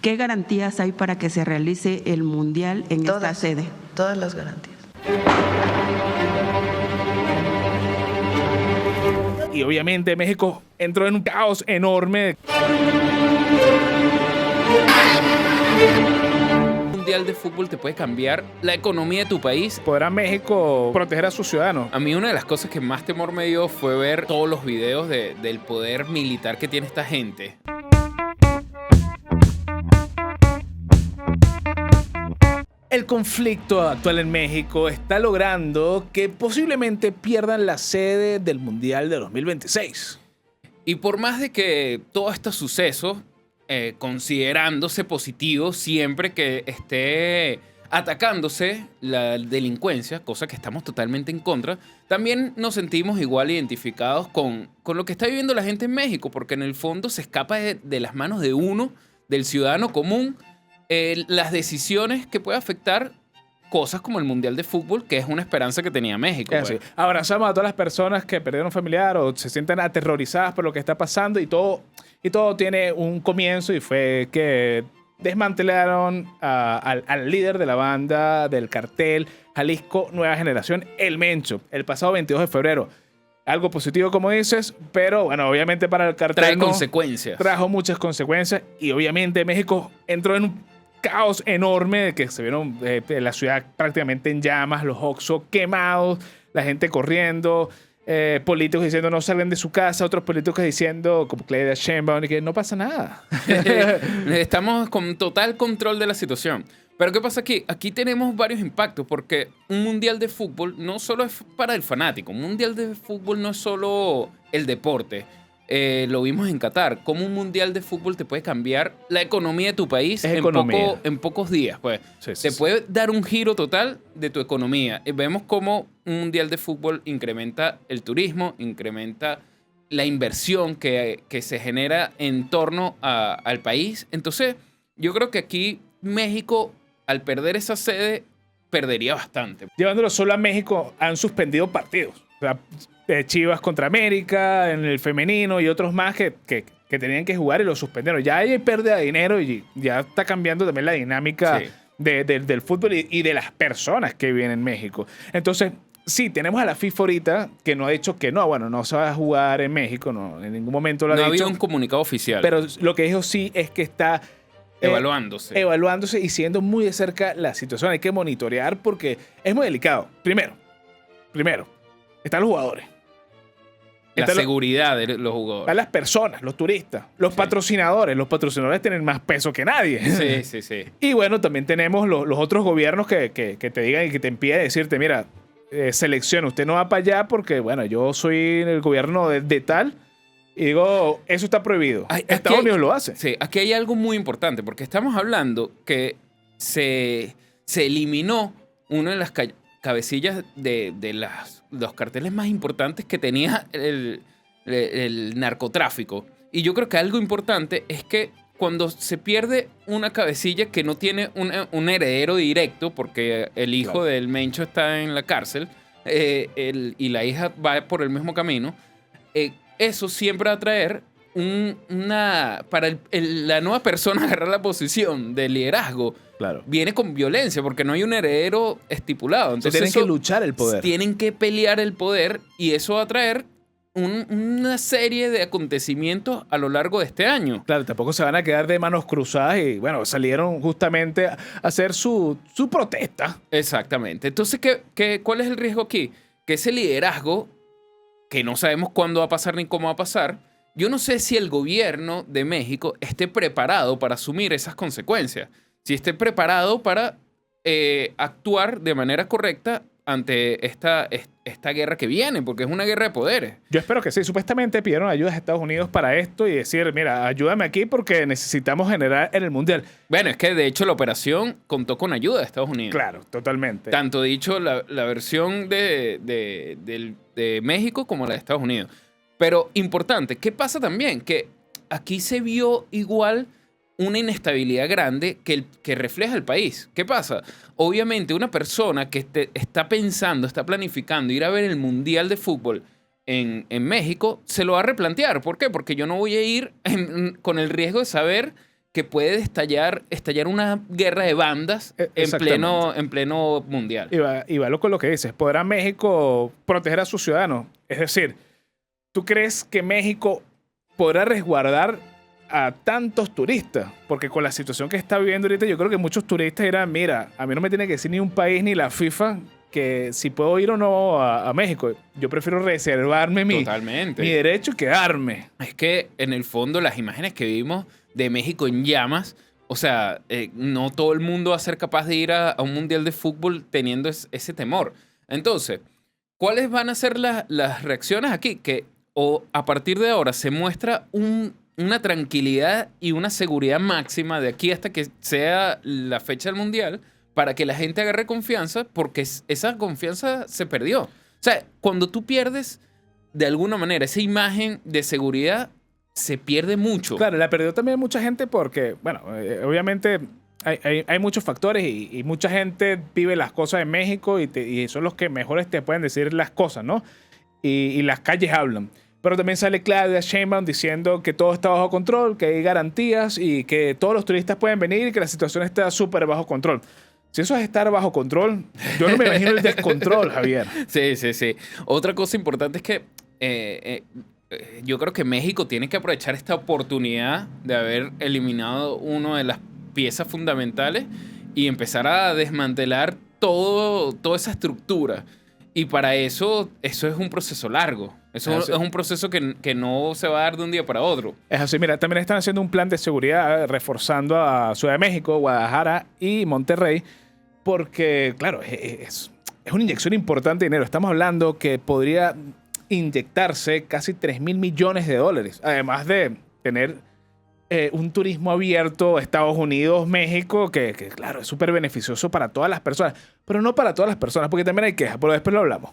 ¿Qué garantías hay para que se realice el Mundial en esta sede? Todas las garantías. Y obviamente México entró en un caos enorme. Mundial de fútbol te puede cambiar la economía de tu país. ¿Podrá México proteger a sus ciudadanos? A mí una de las cosas que más temor me dio fue ver todos los videos del poder militar que tiene esta gente. El conflicto actual en México está logrando que posiblemente pierdan la sede del Mundial de 2026. Y por más de que todos estos sucesos, considerándose positivos siempre que esté atacándose la delincuencia, cosa que estamos totalmente en contra, también nos sentimos igual identificados con lo que está viviendo la gente en México, porque en el fondo se escapa de las manos de uno, del ciudadano común, las decisiones que puede afectar cosas como el Mundial de Fútbol, que es una esperanza que tenía México. Sí. Abrazamos a todas las personas que perdieron un familiar o se sienten aterrorizadas por lo que está pasando y todo tiene un comienzo y fue que desmantelaron al líder de la banda del cartel Jalisco Nueva Generación, El Mencho, el pasado 22 de febrero. Algo positivo, como dices, pero bueno, obviamente para el cartel trae consecuencias. Trajo muchas consecuencias y obviamente México entró en un caos enorme que se vieron la ciudad prácticamente en llamas, los Oxxo quemados, la gente corriendo, políticos diciendo no salgan de su casa, otros políticos diciendo, como Claudia Sheinbaum, que no pasa nada. Estamos con total control de la situación. Pero ¿qué pasa aquí? Aquí tenemos varios impactos porque un mundial de fútbol no solo es para el fanático. Un mundial de fútbol no es solo el deporte. Lo vimos en Qatar. Cómo un mundial de fútbol te puede cambiar la economía de tu país en pocos días. Pues. Te puede dar un giro total de tu economía. Vemos cómo un mundial de fútbol incrementa el turismo, incrementa la inversión que se genera en torno al país. Entonces, yo creo que aquí México, al perder esa sede, perdería bastante. Llevándolo solo a México, han suspendido partidos. O sea, Chivas contra América, en el femenino y otros más que tenían que jugar y lo suspendieron. Ya hay pérdida de dinero y ya está cambiando también la dinámica del fútbol y de las personas que viven en México. Entonces, sí, tenemos a la FIFA ahorita que no ha dicho que no se va a jugar en México, no, en ningún momento lo ha dicho. No había un comunicado oficial. Pero lo que dijo sí es que está evaluándose y siguiendo muy de cerca la situación. Hay que monitorear porque es muy delicado. Primero, están los jugadores. La seguridad de los jugadores. Están las personas, los turistas, los patrocinadores. Los patrocinadores tienen más peso que nadie. Sí. Y bueno, también tenemos los otros gobiernos que te digan y que te impiden decirte, mira, selección, usted no va para allá porque, bueno, yo soy el gobierno de tal. Y digo, eso está prohibido. Estados Unidos lo hace. Sí, aquí hay algo muy importante, porque estamos hablando que se eliminó una de las cabecillas de los carteles más importantes que tenía el narcotráfico. Y yo creo que algo importante es que cuando se pierde una cabecilla que no tiene un heredero directo, porque el hijo del Mencho está en la cárcel y la hija va por el mismo camino, eso siempre va a traer para la nueva persona agarrar la posición de liderazgo. Claro. Viene con violencia porque no hay un heredero estipulado. Entonces tienen que luchar el poder. Tienen que pelear el poder y eso va a traer una serie de acontecimientos a lo largo de este año. Claro, tampoco se van a quedar de manos cruzadas y, bueno, salieron justamente a hacer su protesta. Exactamente. Entonces, ¿cuál es el riesgo aquí? Que ese liderazgo, que no sabemos cuándo va a pasar ni cómo va a pasar, yo no sé si el gobierno de México esté preparado para asumir esas consecuencias, si esté preparado para actuar de manera correcta ante esta guerra que viene, porque es una guerra de poderes. Yo espero que sí. Supuestamente pidieron ayuda a Estados Unidos para esto y decir, mira, ayúdame aquí porque necesitamos generar en el Mundial. Bueno, es que de hecho la operación contó con ayuda de Estados Unidos. Claro, totalmente. Tanto dicho la versión de México como la de Estados Unidos. Pero importante, ¿qué pasa también? Que aquí se vio igual una inestabilidad grande que refleja el país. ¿Qué pasa? Obviamente una persona que está pensando, está planificando ir a ver el Mundial de Fútbol en México, se lo va a replantear. ¿Por qué? Porque yo no voy a ir con el riesgo de saber que puede estallar una guerra de bandas en pleno mundial. Y va con lo que dices. ¿Podrá México proteger a sus ciudadanos? Es decir, ¿tú crees que México podrá resguardar a tantos turistas? Porque con la situación que está viviendo ahorita, yo creo que muchos turistas dirán, mira, a mí no me tiene que decir ni un país ni la FIFA que si puedo ir o no a México. Yo prefiero reservarme mi derecho y quedarme. Es que en el fondo las imágenes que vimos de México en llamas, o sea, no todo el mundo va a ser capaz de ir a un mundial de fútbol teniendo ese temor. Entonces, ¿cuáles van a ser las reacciones aquí? Que a partir de ahora se muestra una tranquilidad y una seguridad máxima de aquí hasta que sea la fecha del mundial para que la gente agarre confianza, porque esa confianza se perdió. O sea, cuando tú pierdes de alguna manera esa imagen de seguridad, se pierde mucho. Claro, la perdió también mucha gente porque, bueno, obviamente hay muchos factores y mucha gente vive las cosas en México y son los que mejores te pueden decir las cosas, ¿no? Y las calles hablan. Pero también sale Claudia Sheinbaum diciendo que todo está bajo control, que hay garantías y que todos los turistas pueden venir y que la situación está súper bajo control. Si eso es estar bajo control, yo no me imagino el descontrol, Javier. Sí. Otra cosa importante es que yo creo que México tiene que aprovechar esta oportunidad de haber eliminado una de las piezas fundamentales y empezar a desmantelar toda esa estructura. Y para eso es un proceso largo. Eso es un proceso que no se va a dar de un día para otro. Es así, mira, también están haciendo un plan de seguridad reforzando a Ciudad de México, Guadalajara y Monterrey, porque, claro, es una inyección importante de dinero. Estamos hablando que podría inyectarse casi $3,000 millones, además de tener un turismo abierto a Estados Unidos, México, que claro, es súper beneficioso para todas las personas, pero no para todas las personas, porque también hay quejas, pero después lo hablamos.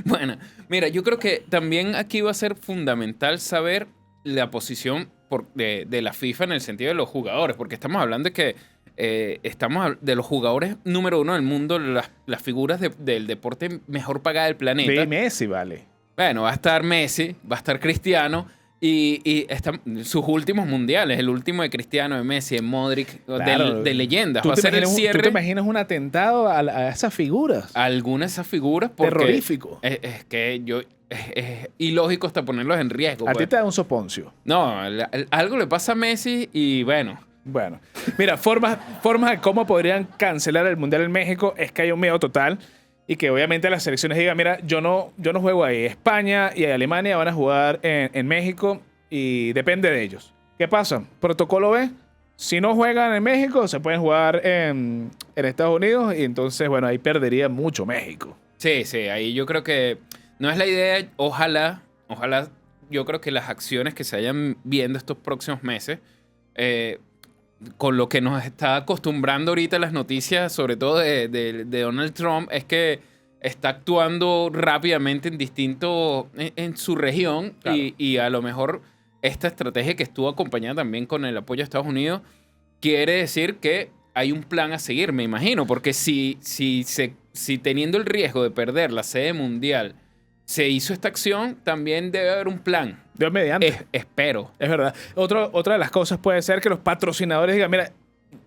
Bueno, mira, yo creo que también aquí va a ser fundamental saber la posición de la FIFA en el sentido de los jugadores, porque estamos hablando de que estamos de los jugadores número uno del mundo, las figuras del deporte mejor pagada del planeta. De Messi, vale. Bueno, va a estar Messi, va a estar Cristiano y sus últimos mundiales, el último de Cristiano, de Messi, de Modric, claro, de leyendas. Va a ser el cierre. ¿Tú te imaginas un atentado a esas figuras? A algunas de esas figuras. Terrorífico. Es que es ilógico hasta ponerlos en riesgo. A ti te da un soponcio. No, algo le pasa a Messi y bueno. Bueno, mira, formas de cómo podrían cancelar el Mundial en México es que haya un miedo total y que obviamente las selecciones digan, mira, yo no juego ahí. España y Alemania van a jugar en México y depende de ellos. ¿Qué pasa? Protocolo B, si no juegan en México, se pueden jugar en Estados Unidos y entonces, bueno, ahí perdería mucho México. Sí, ahí yo creo que no es la idea. Ojalá, yo creo que las acciones que se vayan viendo estos próximos meses, con lo que nos está acostumbrando ahorita las noticias, sobre todo de Donald Trump, es que está actuando rápidamente en su región. Claro. Y a lo mejor esta estrategia que estuvo acompañada también con el apoyo de Estados Unidos quiere decir que hay un plan a seguir, me imagino, porque si teniendo el riesgo de perder la sede mundial se hizo esta acción, también debe haber un plan. Dios mediante. Espero. Es verdad. Otra de las cosas puede ser que los patrocinadores digan, mira,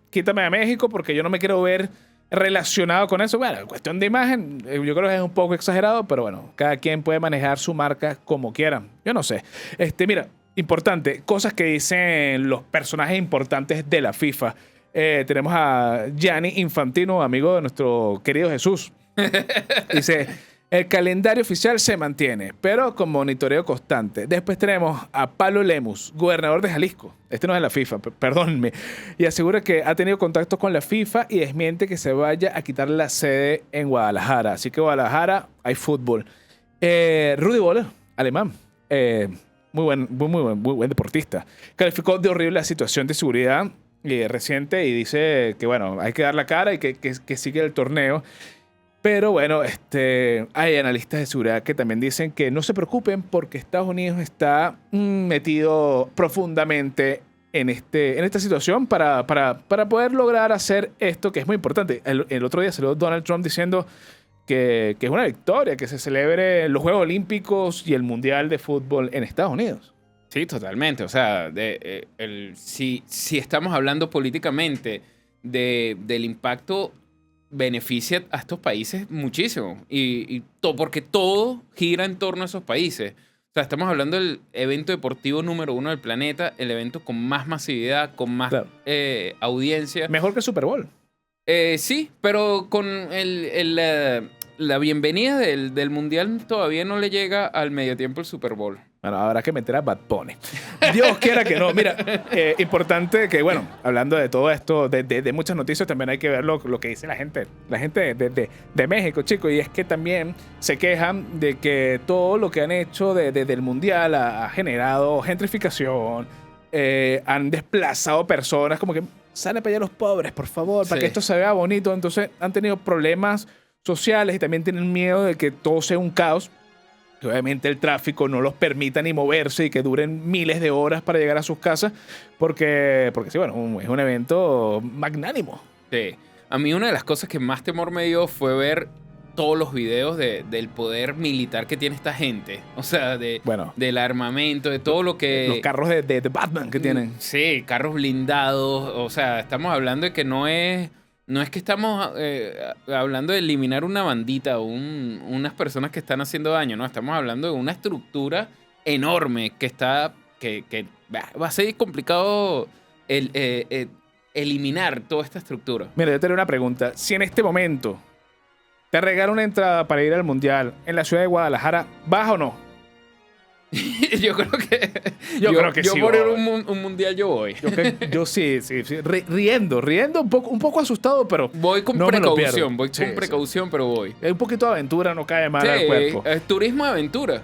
quítame a México porque yo no me quiero ver relacionado con eso. Bueno, cuestión de imagen, yo creo que es un poco exagerado, pero bueno, cada quien puede manejar su marca como quiera. Yo no sé. Mira, importante, cosas que dicen los personajes importantes de la FIFA. Tenemos a Gianni Infantino, amigo de nuestro querido Jesús. Dice... El calendario oficial se mantiene, pero con monitoreo constante. Después tenemos a Pablo Lemus, gobernador de Jalisco. Este no es de la FIFA, perdónenme. Y asegura que ha tenido contacto con la FIFA y desmiente que se vaya a quitar la sede en Guadalajara. Así que Guadalajara hay fútbol. Rudi Völler, alemán. Muy buen deportista. Calificó de horrible la situación de seguridad reciente y dice que, bueno, hay que dar la cara y que sigue el torneo. Pero bueno, hay analistas de seguridad que también dicen que no se preocupen porque Estados Unidos está metido profundamente en esta situación para poder lograr hacer esto que es muy importante. El otro día salió Donald Trump diciendo que es una victoria que se celebre los Juegos Olímpicos y el Mundial de Fútbol en Estados Unidos. Sí, totalmente. O sea, si estamos hablando políticamente del impacto, beneficia a estos países muchísimo. Porque todo gira en torno a esos países. O sea, estamos hablando del evento deportivo número 1 del planeta, el evento con más masividad, con más Claro. audiencia. Mejor que Super Bowl. Sí, pero con la bienvenida del Mundial todavía no le llega al medio tiempo el Super Bowl. Bueno, habrá que meter a Bad Bunny. Dios quiera que no. Mira, importante que, bueno, hablando de todo esto, de muchas noticias, también hay que ver lo que dice la gente de México, chicos. Y es que también se quejan de que todo lo que han hecho del Mundial ha generado gentrificación, han desplazado personas, como que salen para allá los pobres, por favor, para Sí. que esto se vea bonito. Entonces han tenido problemas sociales y también tienen miedo de que todo sea un caos. Que obviamente el tráfico no los permita ni moverse y que duren miles de horas para llegar a sus casas, porque sí, bueno, es un evento magnánimo. Sí. A mí una de las cosas que más temor me dio fue ver todos los videos del poder militar que tiene esta gente. O sea, Bueno. del armamento, de todo lo que... Los carros de Batman que tienen. Sí, carros blindados. O sea, estamos hablando de que no es que estamos hablando de eliminar una bandita o unas personas que están haciendo daño, ¿no? Estamos hablando de una estructura enorme que va a ser complicado eliminar toda esta estructura. Mira, yo te haré una pregunta. Si en este momento te regalo una entrada para ir al Mundial en la ciudad de Guadalajara, ¿vas o no? Yo creo que... Yo creo que sí por voy. un mundial yo voy. Yo sí. Riendo, un poco asustado, pero Voy con no me lo pierdo. precaución, voy Sí, con precaución, pero voy. Un poquito de aventura no cae mal al Sí, cuerpo. es turismo de aventura.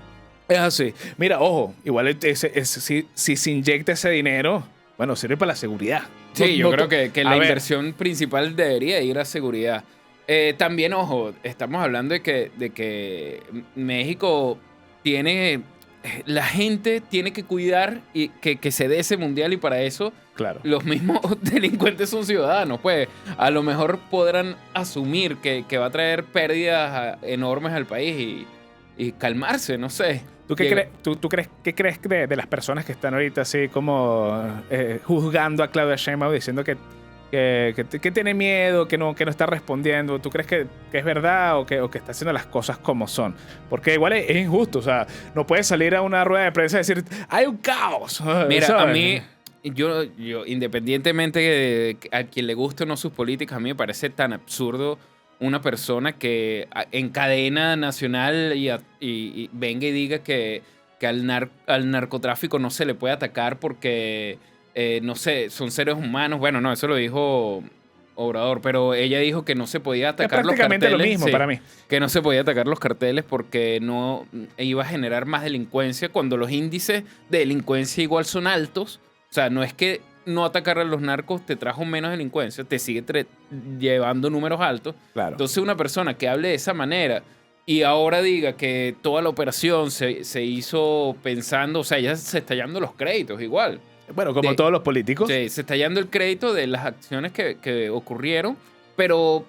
Es así. Mira, ojo, igual si se inyecta ese dinero, bueno, sirve para la seguridad. Sí, yo creo que a la ver, inversión principal debería ir a seguridad. También, ojo, estamos hablando de que México tiene... La gente tiene que cuidar y que se dé ese mundial y para eso Claro. los mismos delincuentes son ciudadanos. Pues a lo mejor podrán asumir que va a traer pérdidas enormes al país y calmarse, no sé. ¿Tú qué crees de las personas que están ahorita así como juzgando a Claudia Sheinbaum diciendo que tiene miedo, que no está respondiendo? ¿Tú crees que es verdad o que está haciendo las cosas como son? Porque igual es injusto, o sea, no puedes salir a una rueda de prensa y decir, hay un caos. Mira, ¿sabes? a mí, yo independientemente de a quien le guste o no sus políticas, a mí me parece tan absurdo una persona que en cadena nacional y venga y diga que al narcotráfico no se le puede atacar porque... no sé, son seres humanos. Bueno, no, eso lo dijo Obrador, pero ella dijo que no se podía Es atacar los carteles. prácticamente lo mismo sí, para mí. que no se podía atacar los carteles porque no iba a generar más delincuencia cuando los índices de delincuencia igual son altos. O sea, no es que no atacar a los narcos te trajo menos delincuencia, te sigue llevando números altos. Claro. Entonces una persona que hable de esa manera y ahora diga que toda la operación se hizo pensando, o sea, ya se está hallando los créditos igual. Bueno, como todos los políticos. Sí, se está hallando el crédito de las acciones que ocurrieron, pero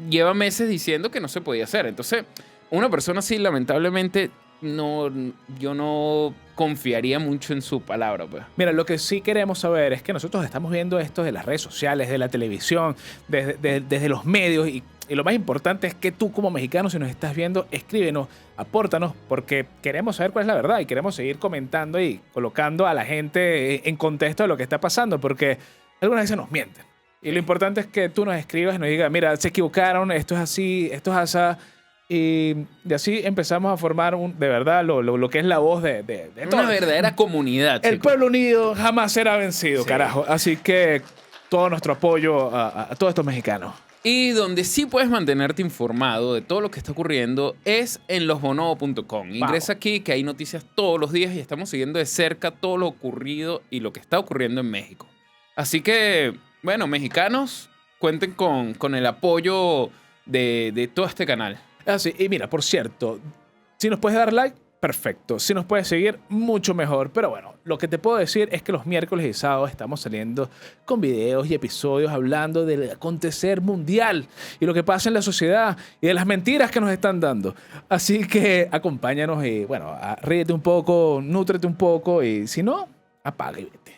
lleva meses diciendo que no se podía hacer. Entonces, una persona así, lamentablemente, yo no confiaría mucho en su palabra. Pues. Mira, lo que sí queremos saber es que nosotros estamos viendo esto de las redes sociales, de la televisión, desde los medios y lo más importante es que tú como mexicano, si nos estás viendo, escríbenos, apórtanos, porque queremos saber cuál es la verdad y queremos seguir comentando y colocando a la gente en contexto de lo que está pasando, porque algunas veces nos mienten. Y lo importante es que tú nos escribas y nos digas, mira, se equivocaron, esto es así, esto es así. Y así empezamos a formar de verdad lo que es la voz de todo. Una verdadera comunidad. El chicos. pueblo unido jamás será vencido, Sí. carajo. Así que todo nuestro apoyo a todos estos mexicanos. Y donde sí puedes mantenerte informado de todo lo que está ocurriendo es en losbonobo.com. Ingresa aquí que hay noticias todos los días y estamos siguiendo de cerca todo lo ocurrido y lo que está ocurriendo en México. Así que, bueno, mexicanos, cuenten con el apoyo de todo este canal. Así, y mira, por cierto, si nos puedes dar like, Perfecto. Si nos puedes seguir, mucho mejor. Pero bueno, lo que te puedo decir es que los miércoles y sábados estamos saliendo con videos y episodios hablando del acontecer mundial y lo que pasa en la sociedad y de las mentiras que nos están dando. Así que acompáñanos y, bueno, ríete un poco, nútrete un poco y si no, apaga y vete.